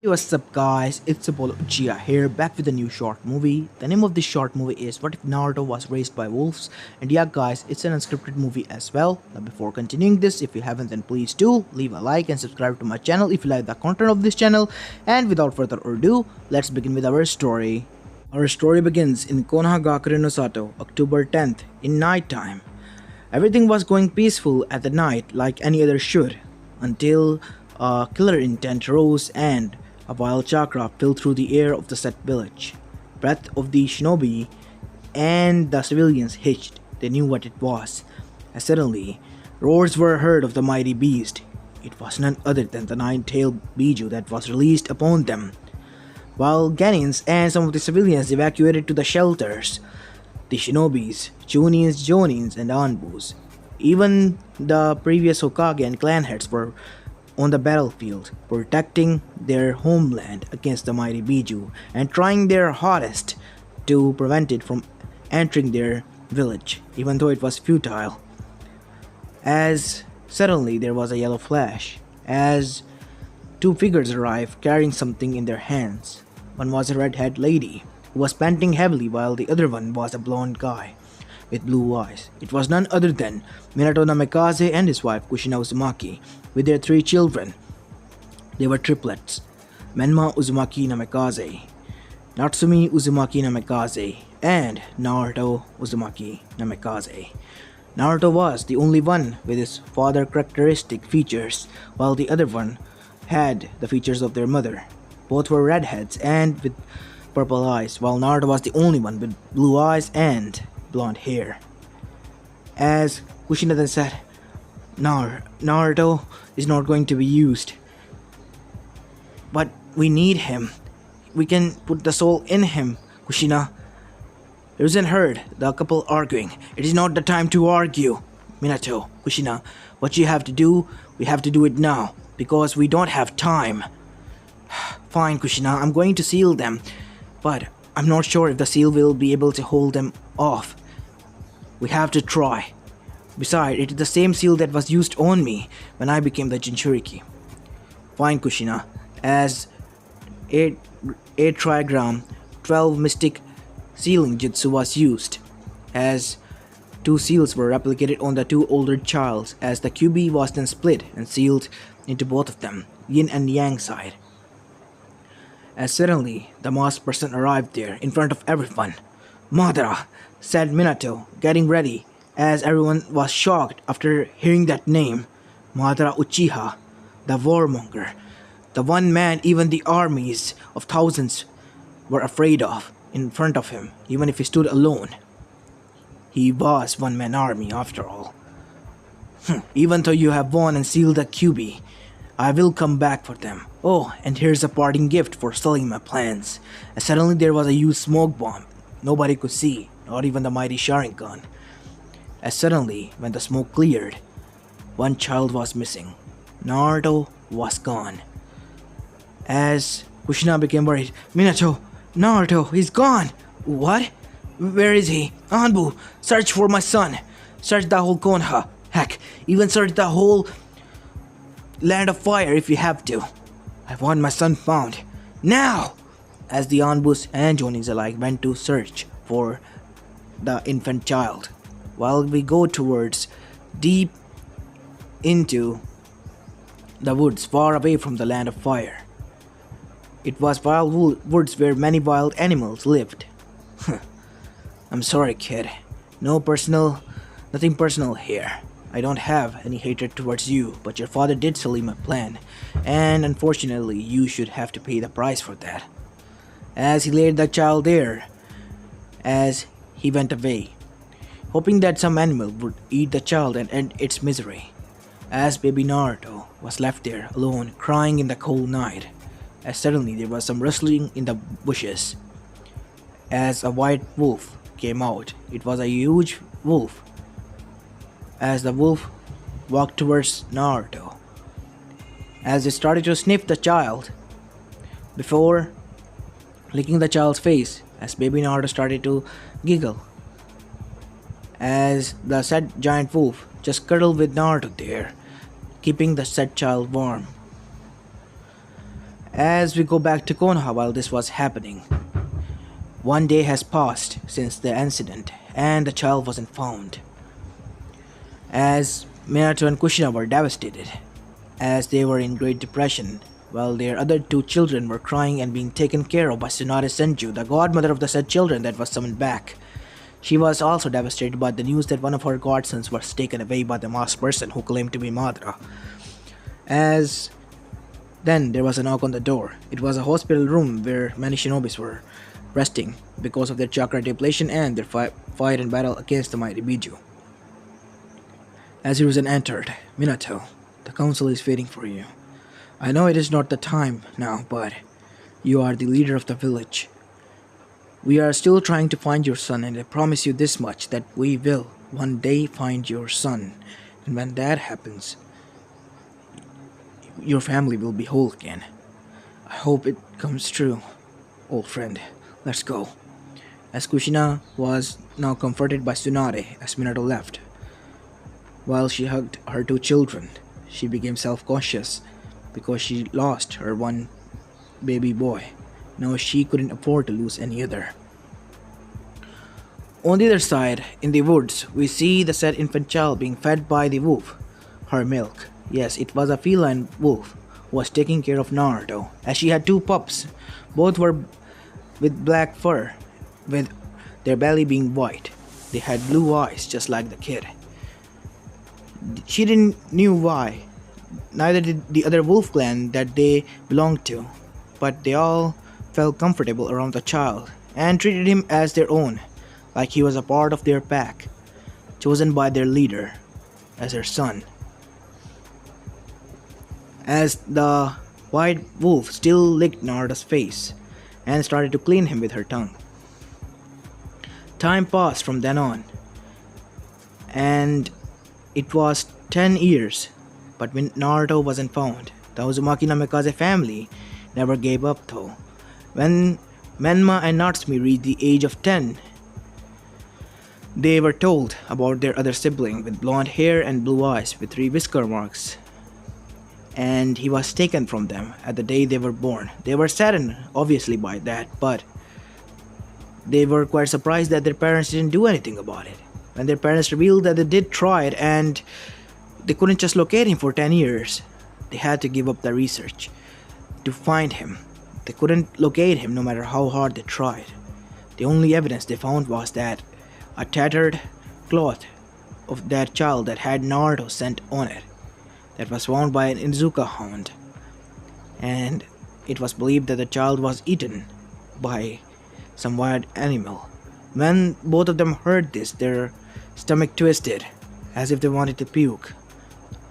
Hey, what's up guys, it's Apollo Uchiha here, back with a new short movie. The name of this short movie is What If Naruto Was Raised by Wolves? And yeah guys, it's an unscripted movie as well. Now before continuing this, if you haven't then please do leave a like and subscribe to my channel if you like the content of this channel. And without further ado, let's begin with our story. Our story begins in Konohagakure no Sato, October 10th, in night time. Everything was going peaceful at the night like any other should, until a killer intent rose and a wild chakra filled through the air of the set village. Breath of the shinobi and the civilians hitched. They knew what it was. As suddenly, roars were heard of the mighty beast. It was none other than the nine-tailed Biju that was released upon them. While Ganins and some of the civilians evacuated to the shelters, the shinobis, Chunins, Jonins, and Anbus, even the previous Hokage and clan heads were on the battlefield, protecting their homeland against the mighty Biju and trying their hardest to prevent it from entering their village, even though it was futile. As suddenly there was a yellow flash, as two figures arrived carrying something in their hands. One was a red-haired lady who was panting heavily, while the other one was a blond guy with blue eyes. It was none other than Minato Namikaze and his wife Kushina Uzumaki with their three children. They were triplets: Menma Uzumaki Namikaze, Natsumi Uzumaki Namikaze, and Naruto Uzumaki Namikaze. Naruto was the only one with his father characteristic features, while the other one had the features of their mother. Both were redheads and with purple eyes, while Naruto was the only one with blue eyes and blonde hair. As Kushina then said, Naruto is not going to be used. But we need him. We can put the soul in him, Kushina. Risen heard the couple arguing. It is not the time to argue. Minato, Kushina, what you have to do, we have to do it now, because we don't have time. Fine, Kushina, I'm going to seal them, but I'm not sure if the seal will be able to hold them off. We have to try. Besides, it is the same seal that was used on me when I became the Jinchuriki. Fine, Kushina, as 8 trigram, 12 mystic sealing jutsu was used, as 2 seals were replicated on the 2 older childs, as the QB was then split and sealed into both of them, yin and yang side. As suddenly, the masked person arrived there in front of everyone. Madara, said Minato, getting ready, as everyone was shocked after hearing that name. Madara Uchiha, the warmonger, the one man even the armies of thousands were afraid of in front of him, even if he stood alone. He was one-man army after all. Even though you have won and sealed the QB, I will come back for them. Oh, and here's a parting gift for selling my plans. And suddenly there was a huge smoke bomb. Nobody could see, not even the mighty Sharingan. As suddenly, when the smoke cleared, one child was missing. Naruto was gone. As Kushina became worried, Minato, Naruto, he's gone. What? Where is he? Anbu, search for my son. Search the whole Konoha. Heck, even search the whole land of fire if you have to. I want my son found. Now! As the Anbus and Jonins alike went to search for the infant child, while we go towards deep into the woods far away from the land of fire. It was wild woods where many wild animals lived. I'm sorry, kid. Nothing personal here. I don't have any hatred towards you, but your father did sell you my plan, and unfortunately you should have to pay the price for that. As he laid the child there, as he went away, hoping that some animal would eat the child and end its misery, as baby Naruto was left there alone, crying in the cold night, as suddenly there was some rustling in the bushes, as a white wolf came out. It was a huge wolf. As the wolf walked towards Naruto, as he started to sniff the child, before licking the child's face, as baby Naruto started to giggle, as the said giant wolf just cuddled with Naruto there, keeping the said child warm. As we go back to Konoha while this was happening, one day has passed since the incident, and the child wasn't found. As Minato and Kushina were devastated, as they were in Great Depression, while their other two children were crying and being taken care of by Tsunade Senju, the godmother of the said children that was summoned back. She was also devastated by the news that one of her godsons was taken away by the masked person who claimed to be Madara. As then there was a knock on the door. It was a hospital room where many shinobis were resting because of their chakra depletion and their fight and battle against the mighty Biju. As Hiruzen entered, Minato, the council is waiting for you. I know it is not the time now, but you are the leader of the village. We are still trying to find your son, and I promise you this much, that we will one day find your son. And when that happens, your family will be whole again. I hope it comes true, old friend. Let's go. As Kushina was now comforted by Tsunade as Minato left. While she hugged her two children, she became self-conscious because she lost her one baby boy. Now she couldn't afford to lose any other. On the other side, in the woods, we see the said infant child being fed by the wolf, her milk. Yes, it was a feline wolf who was taking care of Naruto, as she had two pups. Both were with black fur, with their belly being white. They had blue eyes, just like the kid. She didn't knew why. Neither did the other wolf clan that they belonged to, but they all felt comfortable around the child and treated him as their own, like he was a part of their pack, chosen by their leader as their son. As the white wolf still licked Naruto's face and started to clean him with her tongue. Time passed from then on, and it was 10 years, but when Naruto wasn't found, the Uzumaki Namikaze family never gave up though. When Menma and Natsumi reached the age of 10, they were told about their other sibling with blonde hair and blue eyes with 3 whisker marks, and he was taken from them at the day they were born. They were saddened obviously by that, but they were quite surprised that their parents didn't do anything about it. When their parents revealed that they did try it and they couldn't just locate him for 10 years, they had to give up the research to find him. They couldn't locate him no matter how hard they tried. The only evidence they found was that a tattered cloth of that child that had Naruto scent on it, that was found by an Inuzuka hound, and it was believed that the child was eaten by some wild animal. When both of them heard this, their stomach twisted as if they wanted to puke.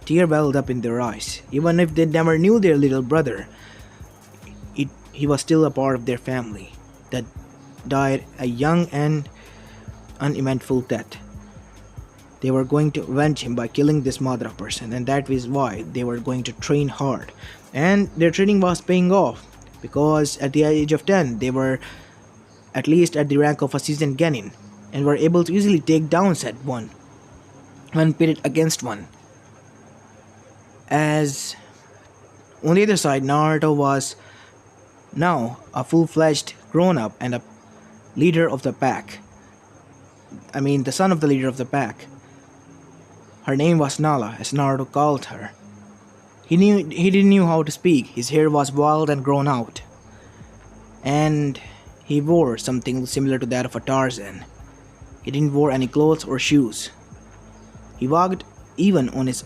Tears welled up in their eyes. Even if they never knew their little brother, he was still a part of their family that died a young and uneventful death. They were going to avenge him by killing this Madara person, and that is why they were going to train hard. And their training was paying off, because at the age of 10, they were at least at the rank of a seasoned genin, and were able to easily take down said one when pitted against one. As on the other side, Naruto was now a full-fledged grown-up and a leader of the pack. I mean, the son of the leader of the pack. Her name was Nala, as Naruto called her. He didn't know how to speak. His hair was wild and grown out, and he wore something similar to that of a Tarzan. He didn't wear any clothes or shoes. He walked even on his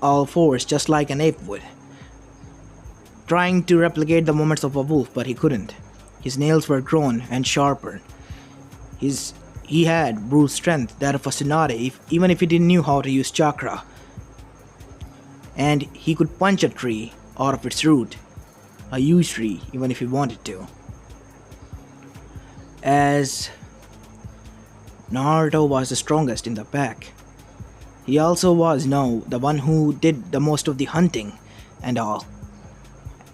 all fours, just like an ape would, trying to replicate the movements of a wolf, but he couldn't. His nails were grown and sharper. He had brute strength, that of a Tsunade, even if he didn't know how to use chakra. And he could punch a tree out of its root, a huge tree, even if he wanted to. As Naruto was the strongest in the pack, he also was now the one who did the most of the hunting and all.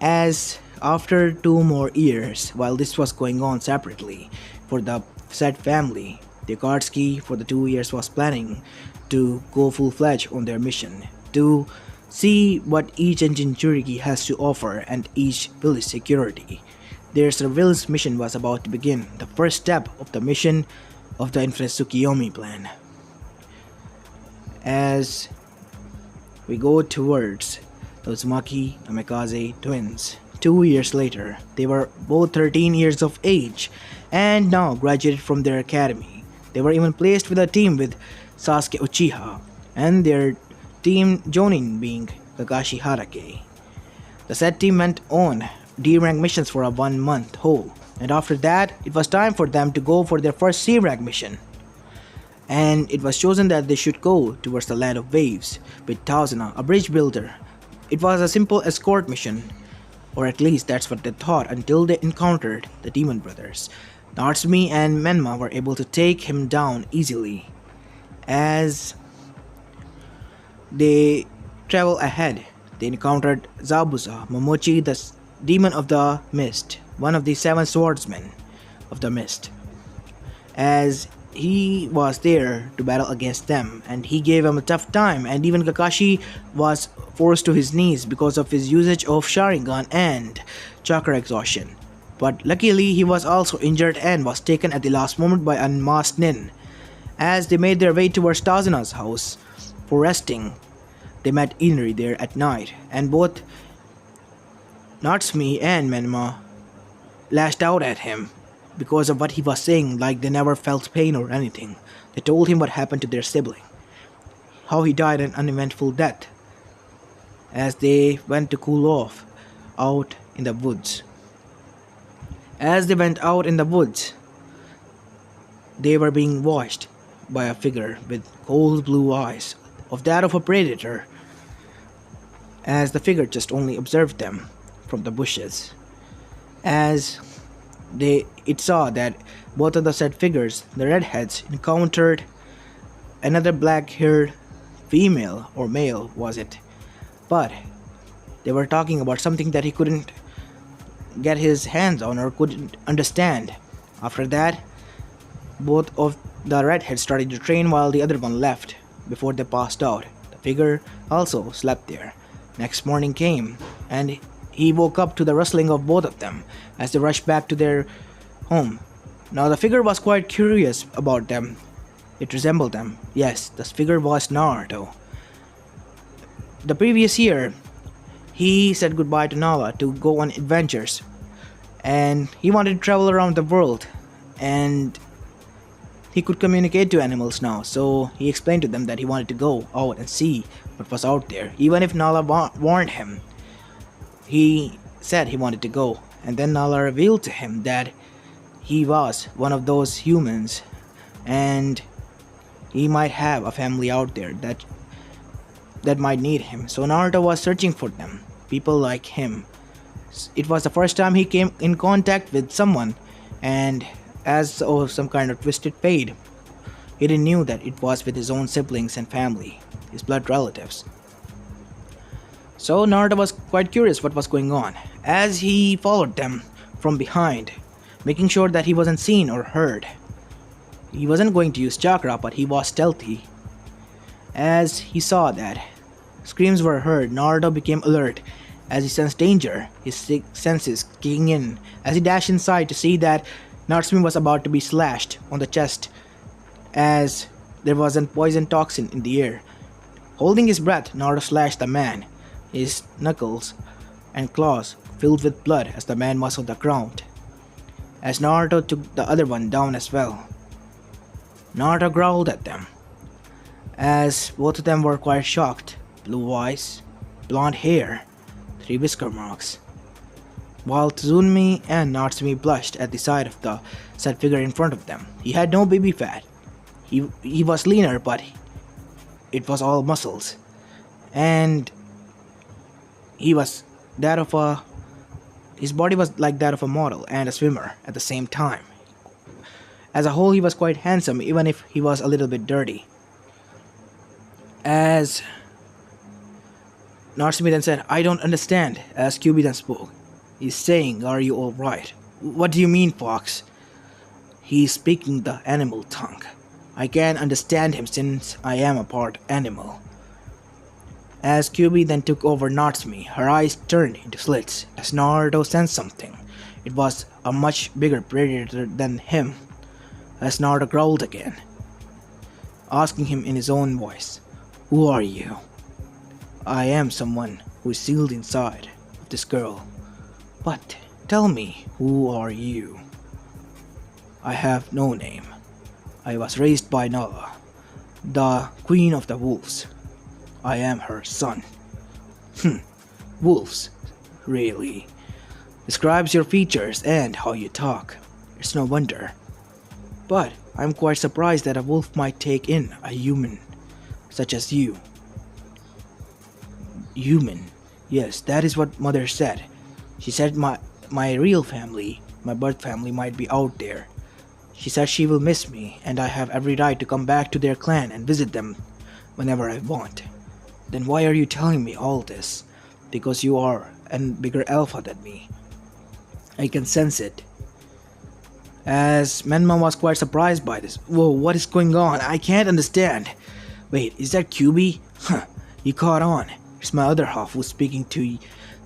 As after 2 more years, while this was going on separately for the said family, the Akatsuki for the 2 years was planning to go full-fledged on their mission to See what each engine Jinchuriki has to offer and each village security. Their surveillance mission was about to begin, the first step of the mission of the Infinite Tsukiyomi plan. As we go towards the Uzumaki Namikaze twins. 2 years later, they were both 13 years of age and now graduated from their academy. They were even placed with a team with Sasuke Uchiha and their team joining being Kakashi Harake. The said team went on D-rank missions for a 1 month whole, and after that, it was time for them to go for their first C-rank mission. And it was chosen that they should go towards the land of waves with Tazuna, a bridge builder. It was a simple escort mission, or at least that's what they thought until they encountered the demon brothers. Natsumi and Menma were able to take him down easily. As they travel ahead, they encountered Zabuza, Momochi, the demon of the mist, one of the 7 swordsmen of the mist. As he was there to battle against them, and he gave him a tough time, and even Kakashi was forced to his knees because of his usage of Sharingan and chakra exhaustion. But luckily he was also injured and was taken at the last moment by unmasked Nin. As they made their way towards Tazuna's house for resting, they met Inri there at night, and both Natsumi and Menma lashed out at him because of what he was saying, like they never felt pain or anything. They told him what happened to their sibling, how he died an uneventful death, as they went to cool off out in the woods. As they went out in the woods, they were being watched by a figure with cold blue eyes, of that of a predator, as the figure just only observed them from the bushes. As it saw that both of the said figures, the redheads, encountered another black-haired female, or male was it, but they were talking about something that he couldn't get his hands on or couldn't understand. After that, both of the redheads started to train while the other one left before they passed out. The figure also slept there. Next morning came, and he woke up to the rustling of both of them as they rushed back to their home. Now the figure was quite curious about them. It resembled them. Yes, the figure was Naruto. The previous year, he said goodbye to Nala to go on adventures, and he wanted to travel around the world, and he could communicate to animals now, so he explained to them that he wanted to go out and see what was out there, even if Nala warned him. He said he wanted to go, and then Nala revealed to him that he was one of those humans, and he might have a family out there that might need him. So Naruto was searching for them, people like him. It was the first time he came in contact with someone, and as of some kind of twisted fate, he didn't knew that it was with his own siblings and family, his blood relatives. So Naruto was quite curious what was going on, as he followed them from behind, making sure that he wasn't seen or heard. He wasn't going to use chakra, but he was stealthy. As he saw that screams were heard, Naruto became alert. As he sensed danger, his senses kicking in, as he dashed inside to see that Natsumi was about to be slashed on the chest, as there was a poison toxin in the air. Holding his breath, Naruto slashed the man, his knuckles and claws filled with blood as the man was on the ground. As Naruto took the other one down as well, Naruto growled at them, as both of them were quite shocked. Blue eyes, blonde hair, 3 whisker marks. While Tazumi and Natsumi blushed at the sight of the said figure in front of them. He had no baby fat. He was leaner, but it was all muscles. And his body was like that of a model and a swimmer at the same time. As a whole, he was quite handsome, even if he was a little bit dirty. As Natsumi then said, "I don't understand," as Kyuubi then spoke. He's saying, "Are you alright?" "What do you mean, Fox?" "He's speaking the animal tongue. I can't understand him since I am a part animal." As Kyuubi then took over Natsumi, her eyes turned into slits as Naruto sensed something. It was a much bigger predator than him. As Naruto growled again, asking him in his own voice, "Who are you?" "I am someone who is sealed inside of this girl. But tell me, who are you?" "I have no name. I was raised by Nala, the queen of the wolves. I am her son." Wolves? Really? Describes your features and how you talk. It's no wonder. But I'm quite surprised that a wolf might take in a human such as you. Human? Yes, that is what mother said. She said my real family, my birth family, might be out there. She said she will miss me, and I have every right to come back to their clan and visit them whenever I want. Then why are you telling me all this? Because you are a bigger alpha than me. I can sense it. As Menma was quite surprised by this. Whoa, what is going on? I can't understand. Wait, is that Kyuubi? You caught on. It's my other half who's speaking to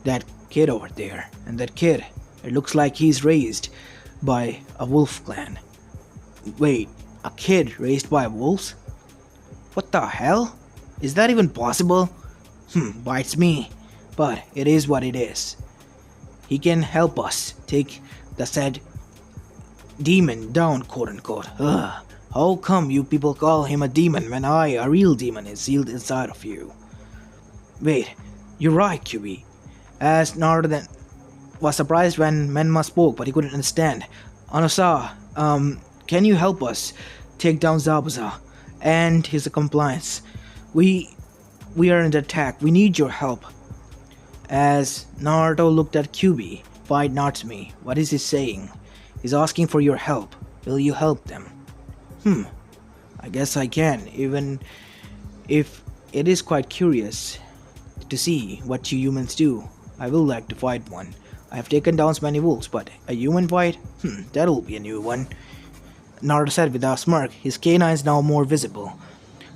that kid over there. And that kid, it looks like he's raised by a wolf clan. Wait, a kid raised by wolves? What the hell? Is that even possible? Bites me. But it is what it is. He can help us take the said demon down, quote unquote. How come you people call him a demon when a real demon, is sealed inside of you? Wait, you're right, Kyuubi. As Naruto then was surprised when Menma spoke, but he couldn't understand. Anosa, can you help us take down Zabuza and his accomplice? We are under attack. We need your help. As Naruto looked at Kyuubi, fight Natsumi. What is he saying? He's asking for your help. Will you help them? I guess I can, even if it is quite curious to see what you humans do. I will like to fight one. I have taken down many wolves, but a human fight? That'll be a new one. Naruto said with a smirk, his canines now more visible.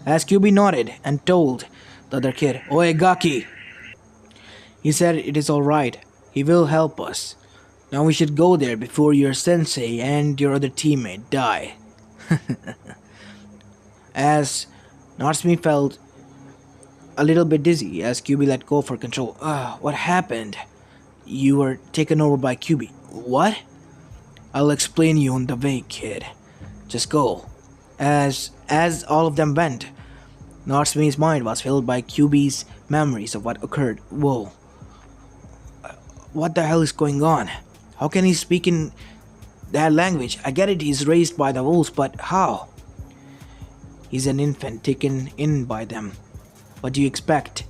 As Kyuubi nodded and told the other kid, "Oegaki!" He said it is alright. He will help us. Now we should go there before your sensei and your other teammate die. As Natsumi felt a little bit dizzy as Kyuubi let go for control. What happened? You were taken over by Kyuubi. What? I'll explain you on the way, kid. Just go. As all of them went, Natsumi's mind was filled by Kyuubi's memories of what occurred. Whoa. What the hell is going on? How can he speak in that language? I get it, he's raised by the wolves, but how? He's an infant taken in by them. What do you expect?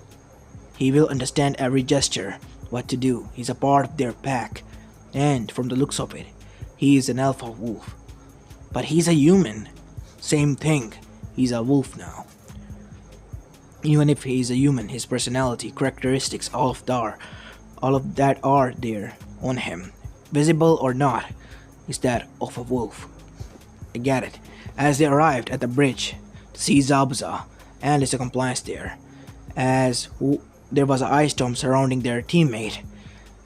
He will understand every gesture, what to do. He's a part of their pack. And from the looks of it, he is an alpha wolf. But he's a human. Same thing. He's a wolf now. Even if he's a human, his personality, characteristics, all of that are there on him. Visible or not, is that of a wolf. I get it. As they arrived at the bridge to see Zabuza and his accomplice there, there was an ice dome surrounding their teammate,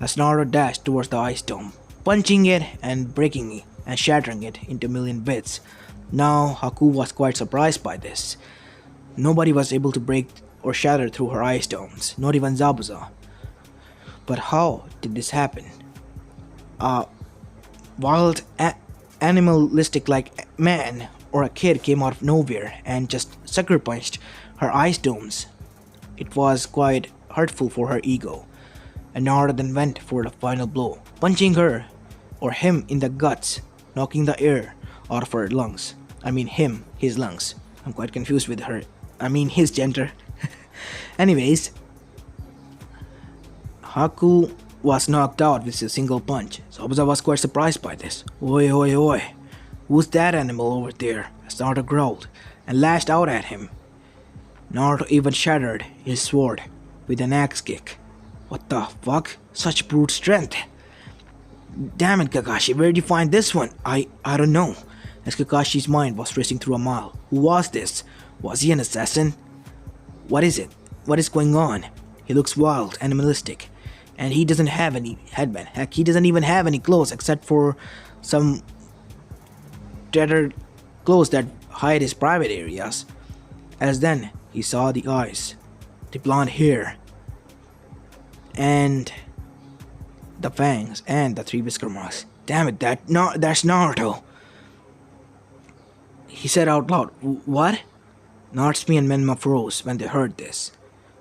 as Naruto dashed towards the ice dome, punching it and breaking it and shattering it into a million bits. Now Haku was quite surprised by this. Nobody was able to break or shatter through her ice domes, not even Zabuza. But how did this happen? A wild, animalistic like man or a kid came out of nowhere and just sucker punched her ice domes. It was quite hurtful for her ego, and Naruto then went for the final blow, punching her or him in the guts, knocking the air out of her lungs. I mean his lungs. I'm quite confused with her. I mean his gender. Anyways, Haku was knocked out with a single punch. Zabuza was quite surprised by this. Oi, oi, oi. Who's that animal over there? Naruto growled and lashed out at him. Naruto even shattered his sword with an axe kick. What the fuck? Such brute strength. Damn it, Kakashi, where'd you find this one? I don't know. As Kakashi's mind was racing through a mile. Who was this? Was he an assassin? What is it? what is going on? He looks wild, animalistic, and he doesn't have any headband. Heck, he doesn't even have any clothes except for some tattered clothes that hide his private areas. As then he saw the eyes, the blonde hair, and the fangs, and the 3 whisker marks. Damn it, that's Naruto. He said out loud, "What?" Natsumi and Menma froze when they heard this.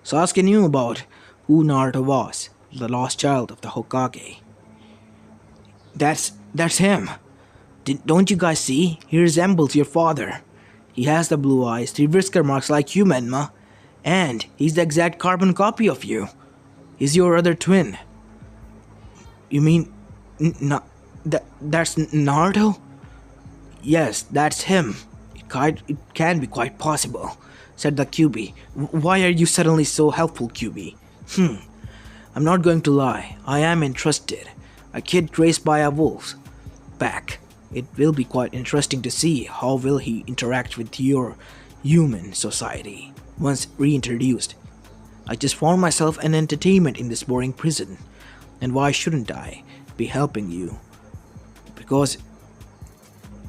Sasuke knew about who Naruto was, the lost child of the Hokage. That's him. Don't you guys see? He resembles your father. He has the blue eyes, 3 whisker marks like you, Menma. And he's the exact carbon copy of you. He's your other twin. You mean... that's Naruto? Yes, that's him. It can be quite possible, said the QB. Why are you suddenly so helpful, QB? I'm not going to lie. I am interested. A kid raised by a wolf's pack. It will be quite interesting to see how will he interact with your human society once reintroduced. I just found myself an entertainment in this boring prison. And why shouldn't I be helping you? Because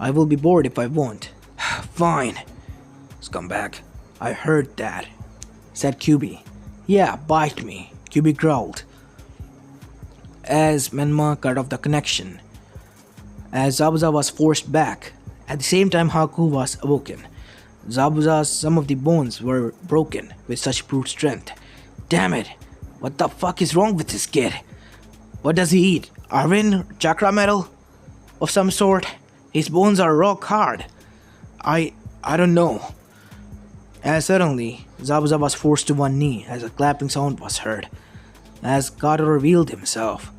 I will be bored if I won't. Fine. Scumbag. I heard that, said QB. Yeah, bite me, QB growled, as Menma cut off the connection. As Zabuza was forced back, at the same time Haku was awoken. Zabuza's some of the bones were broken with such brute strength. Damn it! What the fuck is wrong with this kid? What does he eat? Iron? Chakra metal? Of some sort? His bones are rock hard. I don't know. As suddenly, Zabuza was forced to one knee as a clapping sound was heard, as Gato revealed himself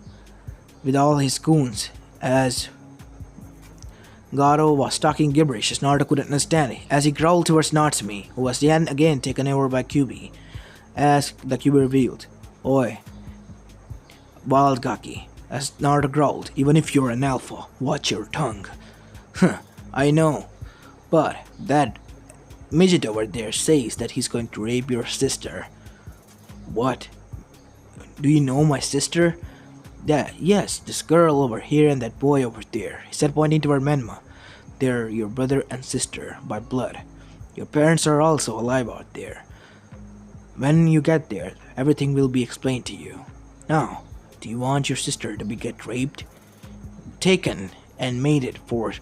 with all his goons, as Gato was talking gibberish as Naruto couldn't understand it, as he growled towards Natsumi, who was then again taken over by QB, as the QB revealed, Oi, Wild Gaki, as Naruto growled, even if you're an alpha, watch your tongue. I know, but that midget over there says that he's going to rape your sister. What? Do you know my sister? Yes, this girl over here and that boy over there, he said, pointing toward Menma. They're your brother and sister by blood. Your parents are also alive out there. When you get there, everything will be explained to you. Now, do you want your sister to get raped? Taken and mated for,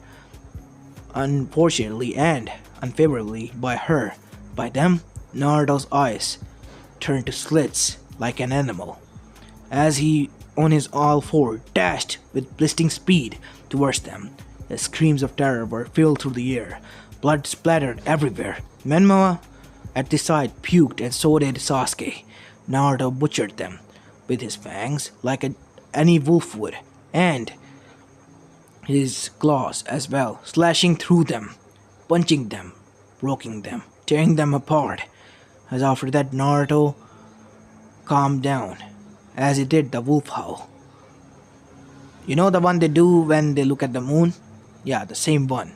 unfortunately and unfavorably by her. By them, Naruto's eyes turned to slits like an animal, as he, on his all four, dashed with blistering speed towards them. The screams of terror were filled through the air. Blood splattered everywhere. Menma at the side puked, and so did Sasuke. Naruto butchered them with his fangs like any wolf would, and his claws as well, slashing through them, punching them, breaking them, tearing them apart. As after that, Naruto calmed down as he did the wolf howl. You know the one they do when they look at the moon? Yeah, the same one.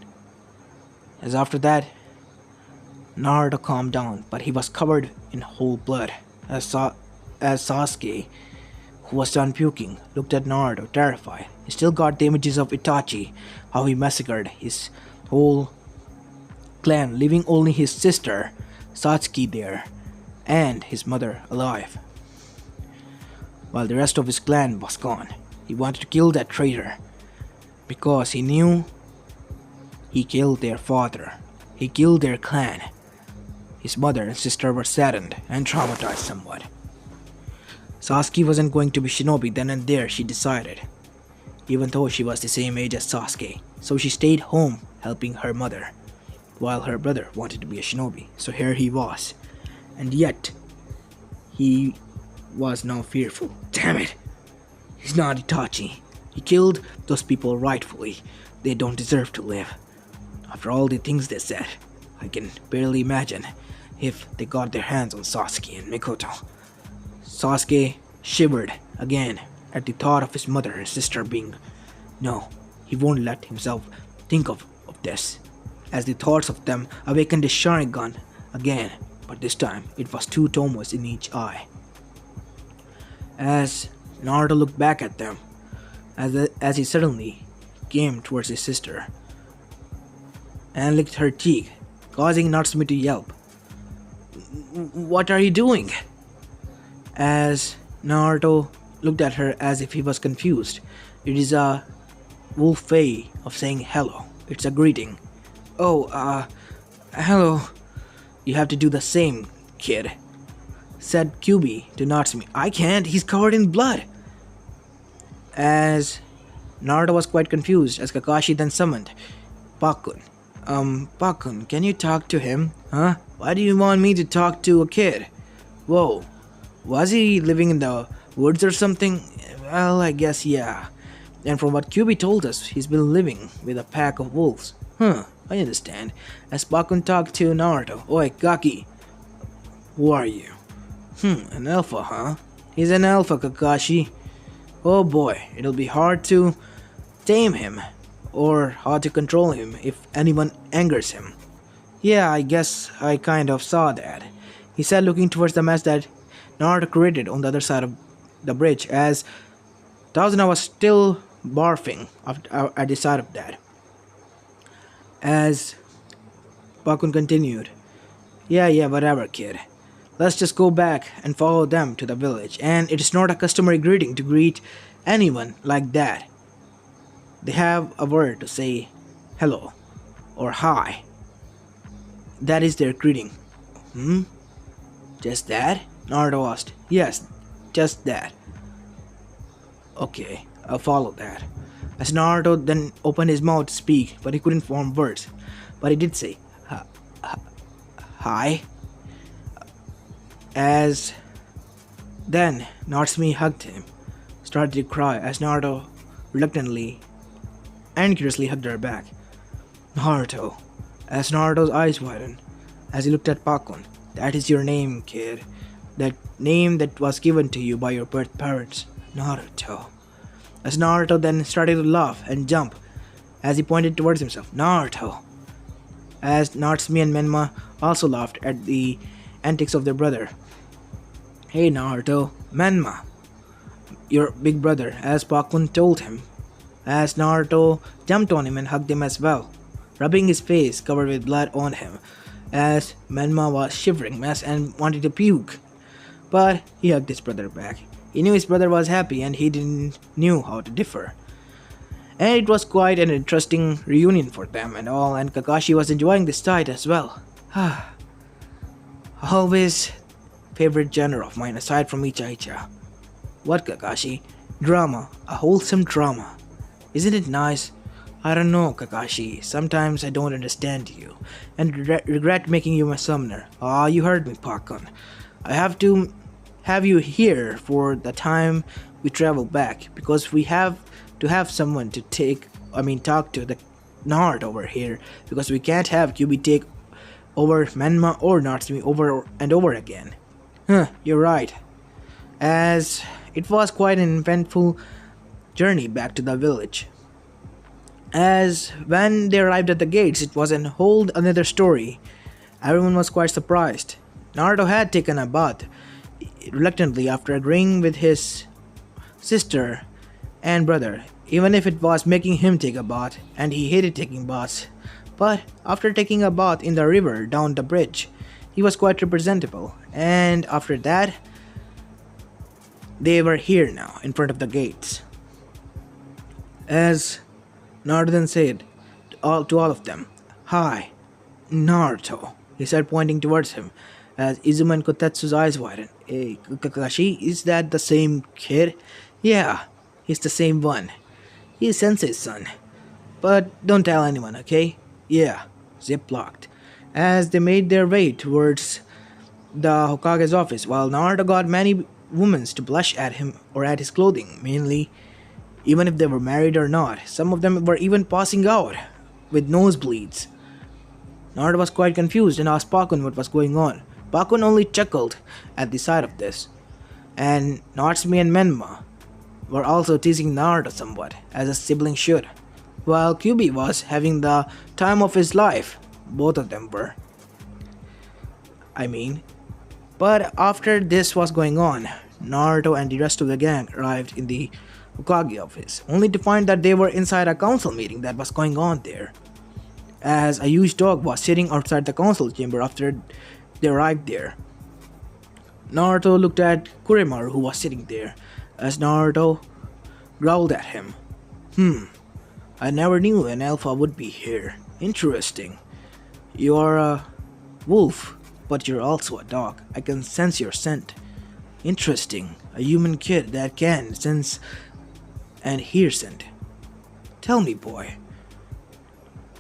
As after that, Naruto calmed down, but he was covered in whole blood. As Sasuke, who was done puking, looked at Naruto, terrified. He still got the images of Itachi, how he massacred his whole clan, leaving only his sister, Satsuki, there, and his mother alive, while the rest of his clan was gone. He wanted to kill that traitor, because he knew he killed their father. He killed their clan. His mother and sister were saddened and traumatized somewhat. Sasuke wasn't going to be shinobi then and there, she decided, even though she was the same age as Sasuke. So she stayed home helping her mother, while her brother wanted to be a shinobi. So here he was, and yet he was now fearful. Damn it! He's not Itachi. He killed those people rightfully. They don't deserve to live. After all the things they said, I can barely imagine if they got their hands on Sasuke and Mikoto. Sasuke shivered again at the thought of his mother and sister being... No, he won't let himself think of this, as the thoughts of them awakened his Sharingan again. but this time it was two tomos in each eye. As Naruto looked back at them, as he suddenly came towards his sister and licked her cheek, causing Natsumi to yelp. What are you doing? As Naruto looked at her as if he was confused. It is a wolf way of saying hello. It's a greeting. Oh, hello. You have to do the same, kid, said Kyubi to Natsumi. I can't, he's covered in blood. As Naruto was quite confused as Kakashi then summoned Pakun. Pakun, can you talk to him? Huh? Why do you want me to talk to a kid? Whoa, was he living in the woods or something? Well, I guess yeah. And from what Kyubi told us, he's been living with a pack of wolves. Huh, I understand. As Pakun talked to Naruto. Oi, Kaki. Who are you? An alpha, huh? He's an alpha, Kakashi. Oh boy, it'll be hard to tame him, or hard to control him if anyone angers him. Yeah, I guess I kind of saw that, he said, looking towards the mess that Naruto created on the other side of the bridge, as Tazuna was still barfing at the side of that. As Bakun continued, yeah, whatever, kid. Let's just go back and follow them to the village, and it is not a customary greeting to greet anyone like that. They have a word to say hello or hi. That is their greeting. Just that? Naruto asked. Yes, just that. Okay, I'll follow that. As Naruto then opened his mouth to speak, but he couldn't form words. But he did say, hi. As then Natsumi hugged him, started to cry as Naruto reluctantly and curiously hugged her back. Naruto, as Naruto's eyes widened, as he looked at Pakun. That is your name, kid. That name that was given to you by your birth parents, Naruto. As Naruto then started to laugh and jump, as he pointed towards himself, Naruto. As Natsumi and Menma also laughed at the antics of their brother. Hey Naruto, Menma, your big brother, as Pakun told him, as Naruto jumped on him and hugged him as well, rubbing his face covered with blood on him, as Menma was shivering mess and wanted to puke. But he hugged his brother back. He knew his brother was happy and he didn't knew how to differ. And it was quite an interesting reunion for them and all, and Kakashi was enjoying this sight as well. Always favorite genre of mine aside from Icha. What, Kakashi? Drama, a wholesome drama. Isn't it nice? I don't know, Kakashi. Sometimes I don't understand you and regret making you my summoner. You heard me, Pakun. I have to have you here for the time we travel back because we have to have someone to talk to the Nard over here because we can't have Kyubi take over Menma or Natsumi over and over again. You're right. As it was quite an eventful journey back to the village. As when they arrived at the gates, it was a whole another story. Everyone was quite surprised. Naruto had taken a bath reluctantly after agreeing with his sister and brother, even if it was making him take a bath, and he hated taking baths. But after taking a bath in the river down the bridge, he was quite representable, and after that, they were here now, in front of the gates. As Naruto then said to all of them, Hi, Naruto, he said, pointing towards him, as Izuma and Kotetsu's eyes widened. Hey, Kakashi, is that the same kid? Yeah, he's the same one. He's Sensei's son. But don't tell anyone, okay? Yeah, zip locked. As they made their way towards the Hokage's office, while Naruto got many women to blush at him or at his clothing, mainly, even if they were married or not. Some of them were even passing out with nosebleeds. Naruto was quite confused and asked Pakun what was going on. Pakun only chuckled at the sight of this, and Natsumi and Menma were also teasing Naruto somewhat, as a sibling should, while Kyubi was having the time of his life. Both of them were. I mean. But after this was going on, Naruto and the rest of the gang arrived in the Hokage office, only to find that they were inside a council meeting that was going on there, as a huge dog was sitting outside the council chamber after they arrived there. Naruto looked at Kuremaru who was sitting there, as Naruto growled at him. I never knew an alpha would be here. Interesting. You are a wolf, but you're also a dog. I can sense your scent. Interesting. A human kid that can sense and hear scent. Tell me, boy,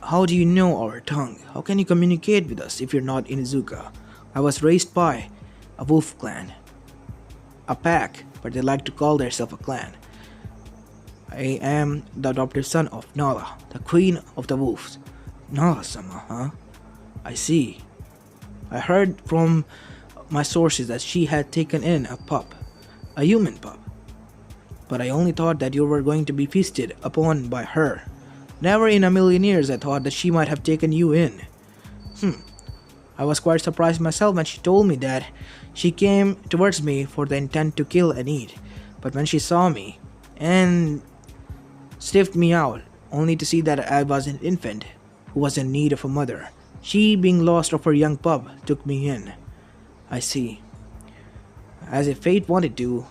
how do you know our tongue? How can you communicate with us if you're not in Izuka? I was raised by a wolf clan. A pack, but they like to call themselves a clan. I am the adopted son of Nala, the queen of the wolves. Nala-sama, huh? I see. I heard from my sources that she had taken in a pup, a human pup. But I only thought that you were going to be feasted upon by her. Never in a million years I thought that she might have taken you in. I was quite surprised myself when she told me that she came towards me for the intent to kill and eat. But when she saw me and sniffed me out, only to see that I was an infant who was in need of a mother, she, being lost of her young pup, took me in. I see. As if fate wanted you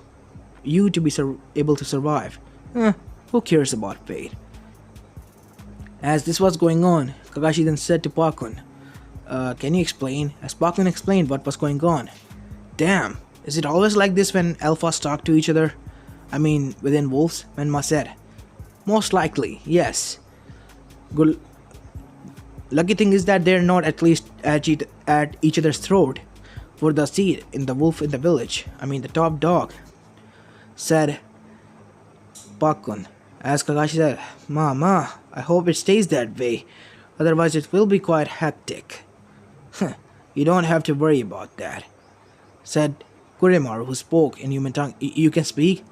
to be able to survive. Who cares about fate? As this was going on, Kakashi then said to Pakun, can you explain? As Pakun explained what was going on. Damn, is it always like this when alphas talk to each other? I mean, within wolves, Menma said. Most likely, yes. Good. Lucky thing is that they're not at least at each other's throat for the seed in the wolf in the village. I mean, the top dog, said Pakun. As Kakashi said, Ma, I hope it stays that way. Otherwise it will be quite hectic. You don't have to worry about that, said Kuremaru, who spoke in human tongue. You can speak?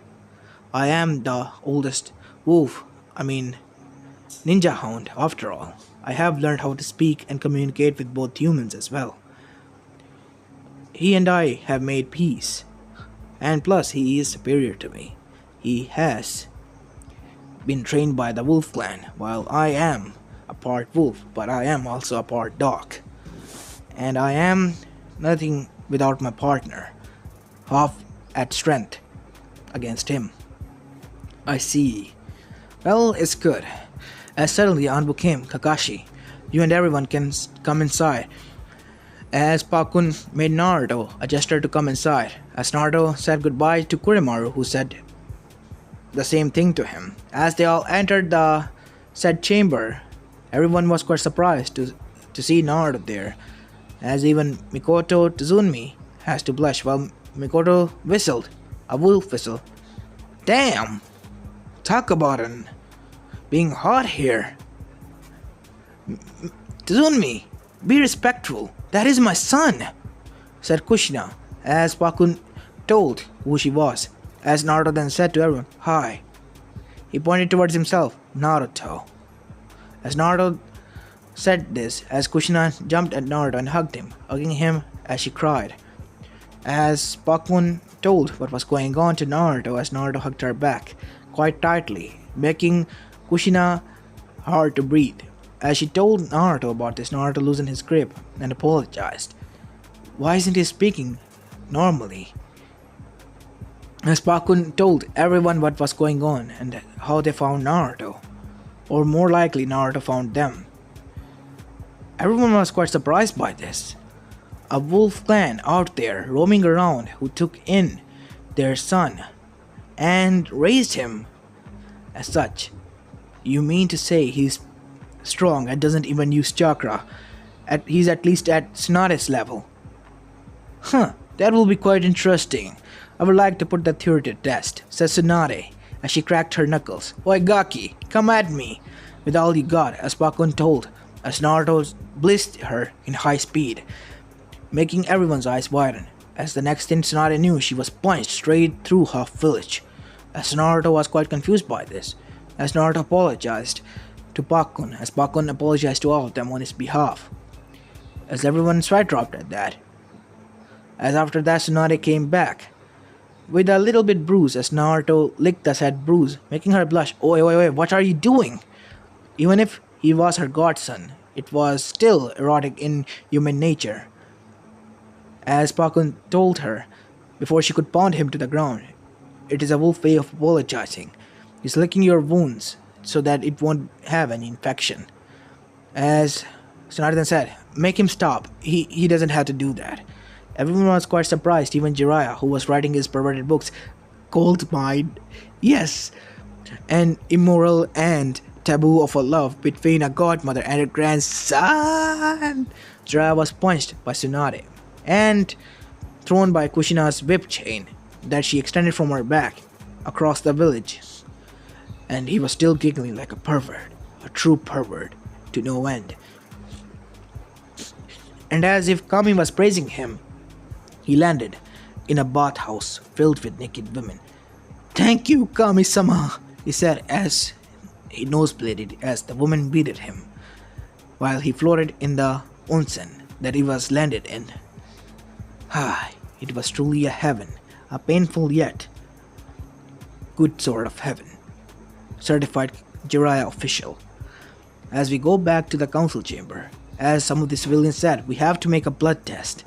I am the oldest wolf, ninja hound, after all. I have learned how to speak and communicate with both humans as well. He and I have made peace. And plus, he is superior to me. He has been trained by the wolf clan, while I am a part wolf, but I am also a part dog. And I am nothing without my partner, half at strength against him. I see. Well, it's good. As suddenly Anbu came, Kakashi, you and everyone can come inside. As Pakun made Naruto a gesture to come inside, as Naruto said goodbye to Kuremaru, who said the same thing to him. As they all entered the said chamber, everyone was quite surprised to see Naruto there, as even Mikoto Tazunmi has to blush while Mikoto whistled, a wolf whistle. Damn! Talk about it being hot here. Tazunmi, be respectful. That is my son, said Kushina, as Pakun told who she was. As Naruto then said to everyone, Hi. He pointed towards himself, Naruto. As Naruto said this, as Kushina jumped at Naruto and hugged him, hugging him as she cried. As Pakun told what was going on to Naruto, as Naruto hugged her back quite tightly, making Kushina hard to breathe. As she told Naruto about this, Naruto loosened his grip and apologized. Why isn't he speaking normally? As Pakun told everyone what was going on and how they found Naruto, or more likely Naruto found them. Everyone was quite surprised by this. A wolf clan out there roaming around who took in their son and raised him as such. You mean to say he's strong and doesn't even use chakra? He's at least at Tsunade's level. That will be quite interesting. I would like to put that theory to test, said Tsunade, as she cracked her knuckles. Oi Gaki, come at me with all you got, as Pakun told, as Naruto blitzed her in high speed, making everyone's eyes widen. As the next thing Tsunade knew, she was punched straight through half village. As Naruto was quite confused by this, as Naruto apologized to Pakun, as Pakun apologized to all of them on his behalf. As everyone sweat dropped at that, As after that, Tsunade came back with a little bit bruise as Naruto licked the said bruise, making her blush. Oi, oi, oi, what are you doing? Even if he was her godson, it was still erotic in human nature. As Pakun told her before she could pound him to the ground, it is a wolf way of apologizing. He's licking your wounds so that it won't have any infection. As Tsunade said, make him stop. He doesn't have to do that. Everyone was quite surprised, even Jiraiya, who was writing his perverted books. Cold mind. Yes, an immoral and taboo of a love between a godmother and her grandson. Jiraiya was punched by Tsunade and thrown by Kushina's whip chain that she extended from her back across the village. And he was still giggling like a pervert, a true pervert, to no end. And as if Kami was praising him, he landed in a bathhouse filled with naked women. Thank you, Kami-sama, he said as he nosebleeded as the woman beated him, while he floated in the onsen that he was landed in. It was truly a heaven, a painful yet good sort of heaven. Certified Jiraiya official. As we go back to the council chamber, as some of the civilians said, we have to make a blood test.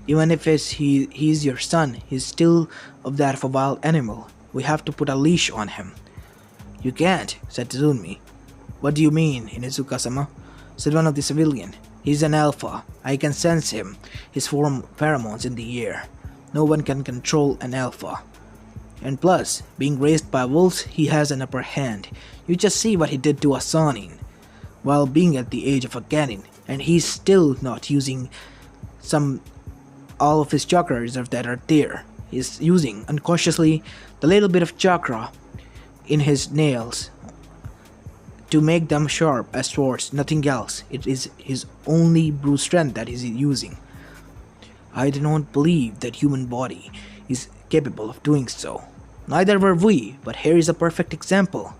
Even if he's your son, he's still of that of a wild animal. We have to put a leash on him. You can't, said Tsunmi. What do you mean, Inuzuka-sama? Said one of the civilian. He's an alpha. I can sense him, his pheromones in the air. No one can control an alpha. And plus, being raised by wolves, he has an upper hand. You just see what he did to Asanin, while being at the age of a Ganin, and he's still not using all of his chakra reserves that are there. He's using unconsciously the little bit of chakra in his nails to make them sharp as swords, nothing else. It is his only brute strength that he's using. I do not believe that human body is capable of doing so. Neither were we, but here is a perfect example.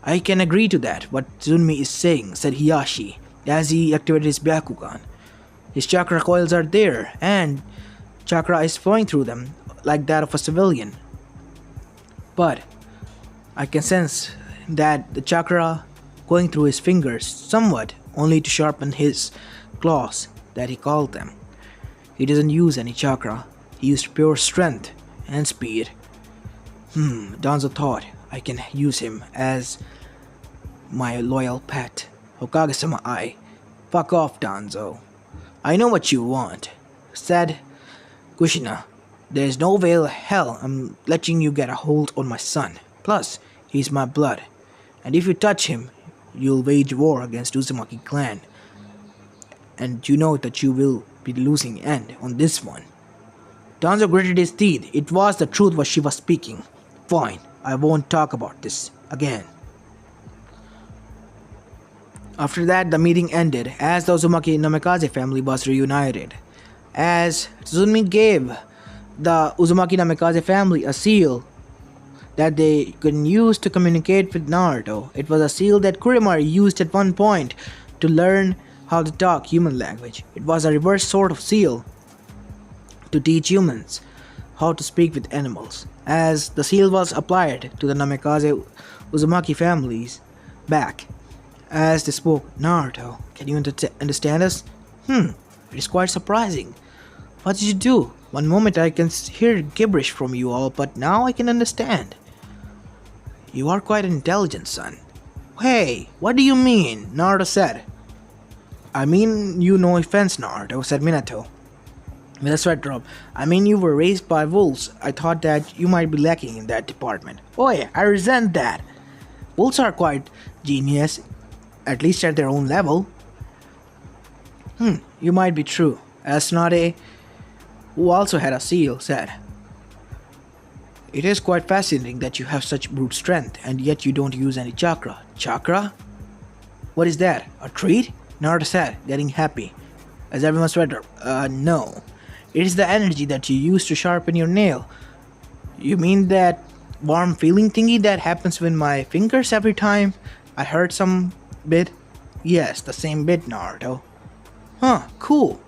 I can agree to that, what Tsunmi is saying, said Hiyashi, as he activated his Byakugan. His chakra coils are there, and chakra is flowing through them, like that of a civilian. But I can sense that the chakra going through his fingers somewhat, only to sharpen his claws, that he called them. He doesn't use any chakra, he used pure strength and speed. Danzo thought I can use him as my loyal pet. Hokage-sama, fuck off, Danzo. I know what you want, said Kushina. There's no way hell I'm letting you get a hold on my son. Plus, he's my blood. And if you touch him, you'll wage war against Uzumaki clan. And you know that you will be the losing end on this one. Danzo gritted his teeth. It was the truth what she was speaking. Fine, I won't talk about this again. After that, the meeting ended as the Uzumaki Namikaze family was reunited. As Tsunmi gave the Uzumaki Namikaze family a seal that they could use to communicate with Naruto. It was a seal that Kurimari used at one point to learn how to talk human language. It was a reverse sort of seal to teach humans how to speak with animals. As the seal was applied to the Namikaze Uzumaki family's back, as they spoke, Naruto, can you understand us? It is quite surprising. What did you do? One moment I can hear gibberish from you all, but now I can understand. You are quite intelligent, son. Hey, what do you mean? Naruto said. I mean you no offense, Naruto, said Minato. With a sweat drop. I mean you were raised by wolves. I thought that you might be lacking in that department. Oi, I resent that. Wolves are quite genius, at least at their own level. You might be true. As Tsunade, who also had a seal, said. It is quite fascinating that you have such brute strength, and yet you don't use any chakra. Chakra? What is that? A treat? Naruto said, getting happy. As everyone sweat drop. No. It is the energy that you use to sharpen your nail. You mean that warm feeling thingy that happens with my fingers every time I hurt some bit? Yes, the same bit, Naruto. Huh, cool.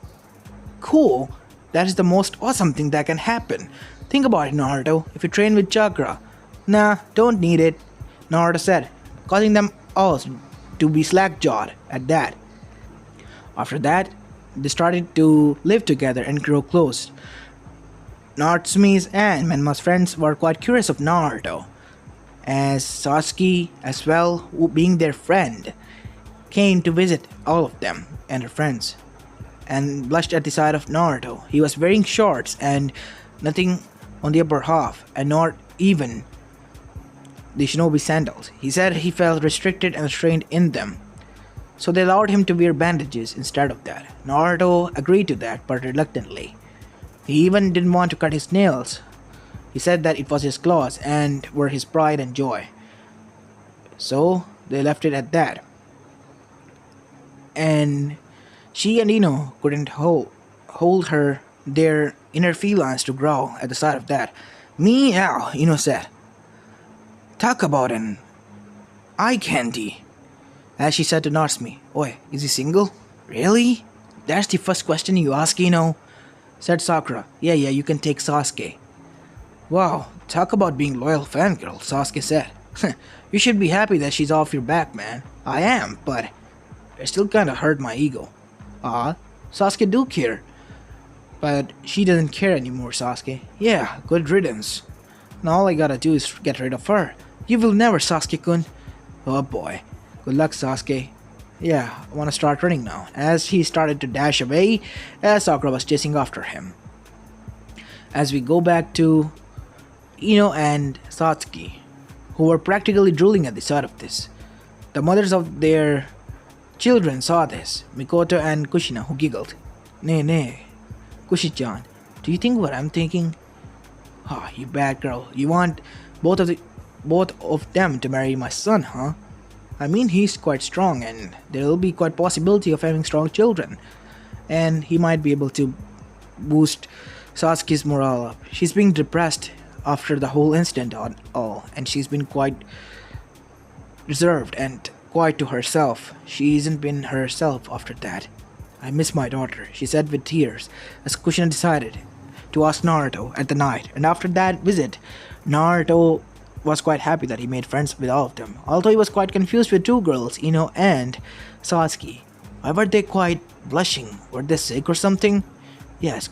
Cool? That is the most awesome thing that can happen. Think about it, Naruto. If you train with chakra. Nah, don't need it, Naruto said, causing them all to be slack-jawed at that. After that, they started to live together and grow close. Natsume's and Menma's friends were quite curious of Naruto, as Sasuke, as well, who being their friend, came to visit all of them and her friends, and blushed at the sight of Naruto. He was wearing shorts and nothing on the upper half, and not even the shinobi sandals. He said he felt restricted and restrained in them, so they allowed him to wear bandages instead of that. Naruto agreed to that, but reluctantly. He even didn't want to cut his nails. He said that it was his claws and were his pride and joy. So they left it at that. And she and Ino couldn't hold her their inner felines to growl at the sight of that. Meow, Ino said. Talk about an eye candy. As she said to Natsume, Oi, is he single? Really? That's the first question you ask, Ino? Said Sakura. Yeah, you can take Sasuke. Wow, talk about being loyal fangirl, Sasuke said. You should be happy that she's off your back, man. I am, but it still kinda hurt my ego. Sasuke do care. But she doesn't care anymore, Sasuke. Yeah, good riddance. Now all I gotta do is get rid of her. You will never, Sasuke-kun. Oh boy. Good luck, Sasuke. Yeah, I wanna start running now. As he started to dash away, as Sakura was chasing after him. As we go back to Ino and Satsuki, who were practically drooling at the sight of this. The mothers of their children saw this, Mikoto and Kushina, who giggled. Nay, Kushi-chan, do you think what I'm thinking? You bad girl. You want both of them to marry my son, huh? I mean, he's quite strong, and there will be quite possibility of having strong children. And he might be able to boost Sasuke's morale up. She's being depressed after the whole incident and she's been quite reserved and quiet to herself. She hasn't been herself after that. I miss my daughter, she said with tears, as Kushina decided to ask Naruto at the night. And after that visit, Naruto was quite happy that he made friends with all of them, although he was quite confused with two girls, Ino and Satsuki. Why were they quite blushing? Were they sick or something? Yes,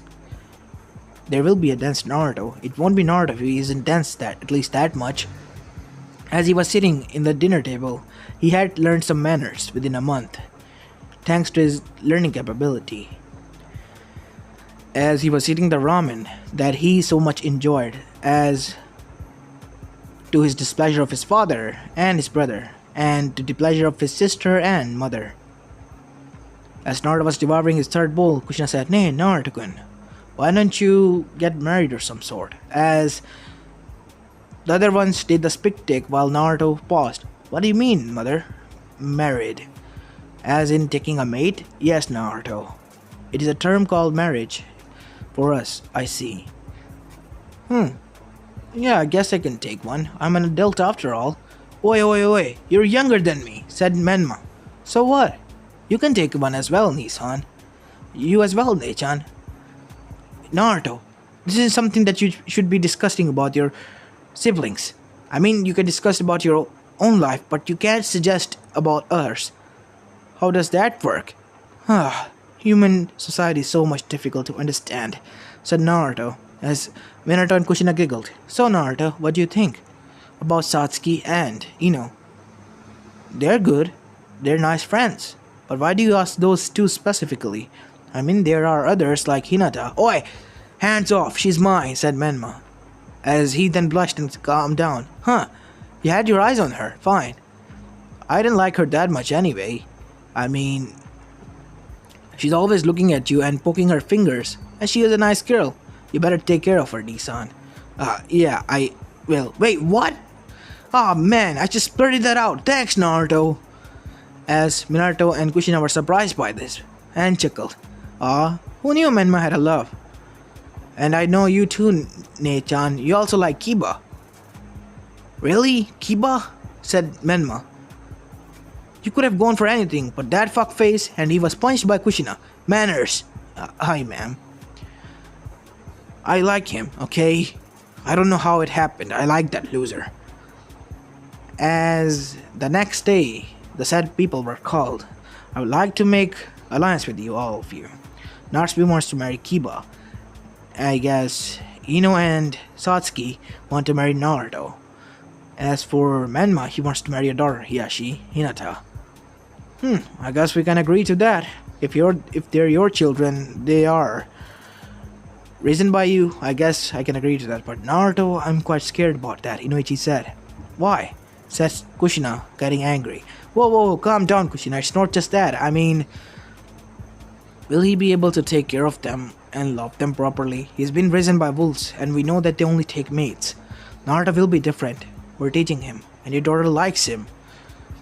there will be a dense Naruto. It won't be Naruto if he isn't dense at least that much. As he was sitting in the dinner table, he had learned some manners within a month, thanks to his learning capability. As he was eating the ramen that he so much enjoyed, as to his displeasure of his father and his brother, and to the pleasure of his sister and mother. As Naruto was devouring his third bowl, Kushina said, Nay, Naruto-kun, why don't you get married or some sort? As the other ones did the spit take while Naruto paused. What do you mean, mother? Married. As in taking a mate? Yes, Naruto. It is a term called marriage. For us, I see. Yeah, I guess I can take one. I'm an adult after all. Oi, you're younger than me, said Menma. So what? You can take one as well, Nisan. You as well, Nechan. Naruto, this is something that you should be discussing about your siblings. I mean, you can discuss about your own life, but you can't suggest about ours. How does that work? Human society is so much difficult to understand, said Naruto, as Minato and Kushina giggled. So Naruto, what do you think about Satsuki and Ino? They're good. They're nice friends. But why do you ask those two specifically? I mean, there are others like Hinata. Oi! Hands off, she's mine, said Menma, as he then blushed and calmed down. You had your eyes on her, fine. I didn't like her that much anyway. I mean, she's always looking at you and poking her fingers, and she is a nice girl. You better take care of her, Nisan. Yeah, I will. Wait, what? Man, I just blurted that out. Thanks, Naruto. As Minato and Kushina were surprised by this, and chuckled. Who knew Menma had a love? And I know you too, Ne-chan. You also like Kiba. Really? Kiba? Said Menma. You could have gone for anything, but that fuckface, and he was punched by Kushina. Manners. Hi, ma'am. I like him, okay? I don't know how it happened. I like that loser. As the next day, the said people were called. I would like to make alliance with you, all of you. Natsume wants to marry Kiba. I guess Ino and Satsuki want to marry Naruto. As for Menma, he wants to marry a daughter, Hiyashi, Hinata. I guess we can agree to that. If they're your children, they are. Reasoned by you, I guess I can agree to that. But Naruto, I'm quite scared about that, Inoichi said. Why? Says Kushina, getting angry. Whoa, calm down, Kushina. It's not just that. I mean, will he be able to take care of them and love them properly? He's been risen by wolves, and we know that they only take mates. Naruto will be different. We're teaching him, and your daughter likes him.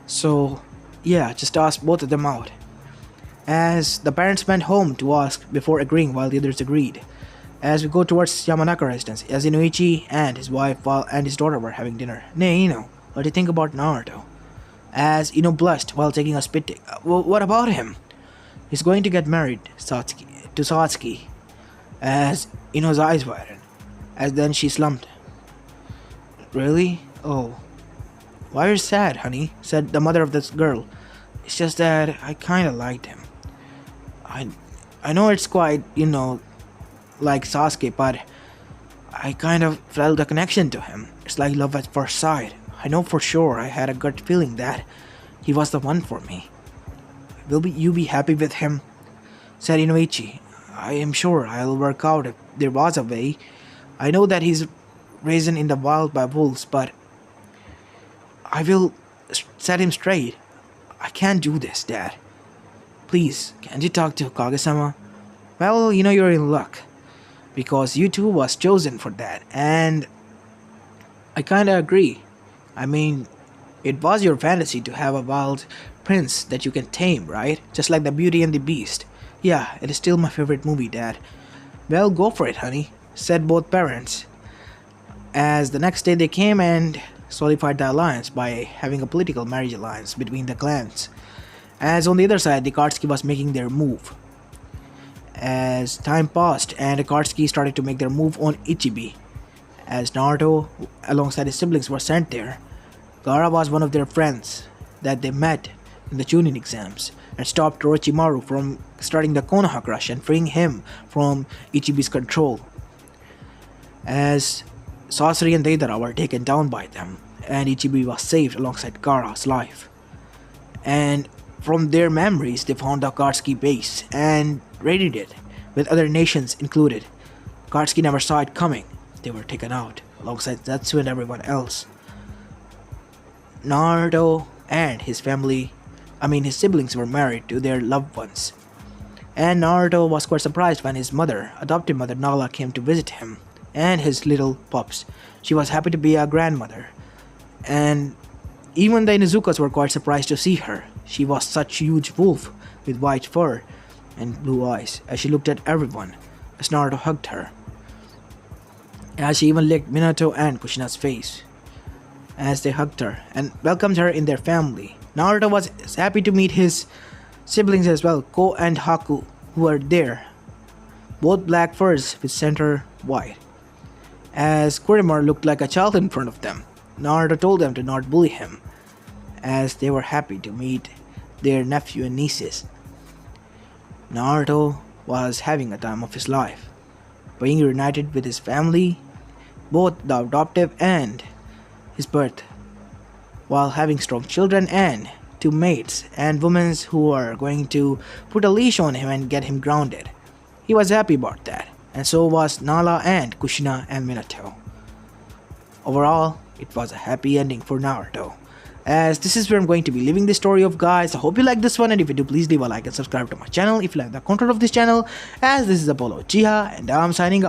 So, yeah, just ask both of them out. As the parents went home to ask before agreeing while the others agreed. As we go towards Yamanaka residence, as Inoichi and his wife and his daughter were having dinner. Nay, Ino, what do you think about Naruto? As Ino blushed while taking a spit take. What about him? He's going to get married to Satsuki. As Ino's eyes widened. As then she slumped. Really? Oh. Why are you sad, honey? Said the mother of this girl. It's just that I kinda liked him. I know it's quite, like Sasuke, but I kind of felt a connection to him. It's like love at first sight. I know for sure I had a gut feeling that he was the one for me. Will you be happy with him? Said Inoichi. I am sure I'll work out if there was a way. I know that he's raised in the wild by wolves, but I will set him straight. I can't do this, Dad. Please, can't you talk to Kage-sama? Well, you're in luck. Because you two was chosen for that, and I kinda agree. I mean, it was your fantasy to have a wild prince that you can tame, right? Just like the Beauty and the Beast. Yeah, it is still my favorite movie, Dad. Well, go for it, honey, said both parents. As the next day they came and solidified the alliance by having a political marriage alliance between the clans. As on the other side, the Akatsuki was making their move. As time passed and Akatsuki started to make their move on Ichibi. As Naruto, alongside his siblings, were sent there, Gaara was one of their friends that they met in the Chunin exams and stopped Orochimaru from starting the Konoha Crush and freeing him from Ichibi's control. As Sasori and Deidara were taken down by them, and Ichibi was saved alongside Gaara's life. And from their memories, they found the Akatsuki base and raided it, with other nations included. Akatsuki never saw it coming. They were taken out, alongside Zetsu and everyone else. Naruto and his siblings were married to their loved ones. And Naruto was quite surprised when his adopted mother Nala, came to visit him and his little pups. She was happy to be a grandmother. And even the Inuzukas were quite surprised to see her. She was such a huge wolf with white fur and blue eyes as she looked at everyone as Naruto hugged her. As she even licked Minato and Kushina's face as they hugged her and welcomed her in their family. Naruto was happy to meet his siblings as well, Ko and Haku, who were there, both black furs with center white. As Kurima looked like a child in front of them, Naruto told them to not bully him, as they were happy to meet their nephew and nieces. Naruto was having a time of his life, being reunited with his family, both the adoptive and his birth, while having strong children and two mates and women who are going to put a leash on him and get him grounded. He was happy about that, and so was Nala and Kushina and Minato. Overall, it was a happy ending for Naruto. As this is where I'm going to be leaving the story of, guys. I hope you like this one, and if you do, please leave a like and subscribe to my channel if you like the content of this channel. As this is Apollo Uchiha, and I'm signing